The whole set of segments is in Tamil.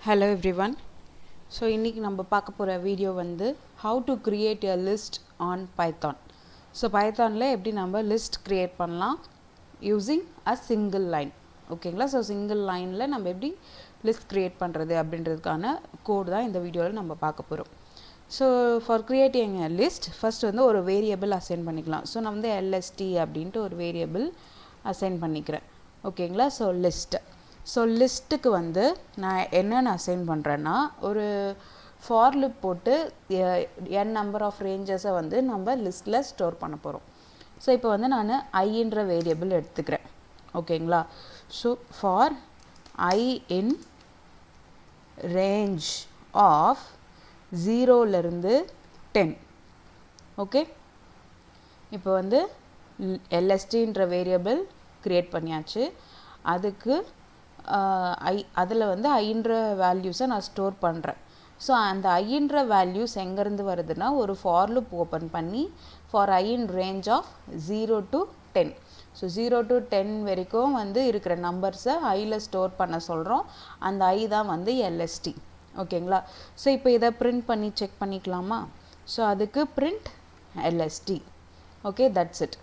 Hello everyone. So இன்னைக்கு நம்ம பார்க்க போற வீடியோ வந்து how to create a list on Python. So Pythonல எப்படி நம்ம list create பண்ணலாம் using a single line. ஓகேங்களா? So single lineல நம்ம எப்படி list create பண்றது அப்படின்றதுக்கான கோட் தான் இந்த வீடியோல நம்ம பார்க்க போறோம். So for creating a list first வந்து ஒரு variable assign பண்ணிக்கலாம். So நான் வந்து lst அப்படினு ஒரு variable assign பண்ணிக்கிறேன். ஓகேங்களா? So list ஸோ லிஸ்ட்டுக்கு வந்து நான் என்னென்ன அசைன் பண்ணுறேன்னா ஒரு ஃபார் லூப் போட்டு n நம்பர் ஆஃப் ரேஞ்சஸை வந்து நம்ம லிஸ்ட்டில் ஸ்டோர் பண்ண போகிறோம். ஸோ இப்போ வந்து நான் ஐன்ற வேரியபிள் எடுத்துக்கிறேன். ஓகேங்களா? So for i in range of 0லேருந்து 10. ஓகே, இப்போ வந்து lstன்ற வேரியபிள் க்ரியேட் பண்ணியாச்சு. அதுக்கு அதில் வந்து ஐன்ற வேல்யூஸை நான் ஸ்டோர் பண்ணுறேன். ஸோ அந்த ஐன்ற வேல்யூஸ் எங்கேருந்து வருதுன்னா ஒரு ஃபார் லூப் ஓப்பன் பண்ணி for i in range of 0 to 10. So 0 to 10 வரைக்கும் வந்து இருக்கிற நம்பர்ஸை ஐயில் ஸ்டோர் பண்ண சொல்கிறோம். அந்த ஐ தான் வந்து lst. ஓகேங்களா? ஸோ இப்போ இதை பிரிண்ட் பண்ணி செக் பண்ணிக்கலாமா? ஸோ அதுக்கு print lst. Okay, that's it.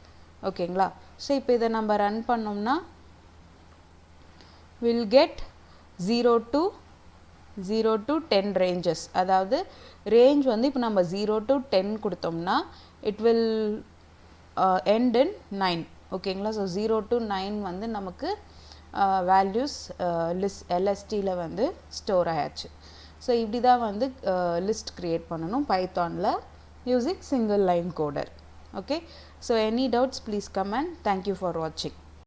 ஓகேங்களா? ஸோ இப்போ இதை நம்ம ரன் பண்ணோம்னா will get 0 to 10 ranges. அதாவது ரேஞ்ச் வந்து இப்போ நம்ம 0 to 10 கொடுத்தோம்னா it will end in 9. ஓகேங்களா? ஸோ 0 to 9 வந்து நமக்கு வேல்யூஸ் lstல வந்து ஸ்டோர் ஆயாச்சு. ஸோ இப்படி தான் வந்து லிஸ்ட் க்ரியேட் பண்ணணும் பைத்தானில் using single line coder. Okay, so any doubts please comment. Thank you for வாட்சிங்.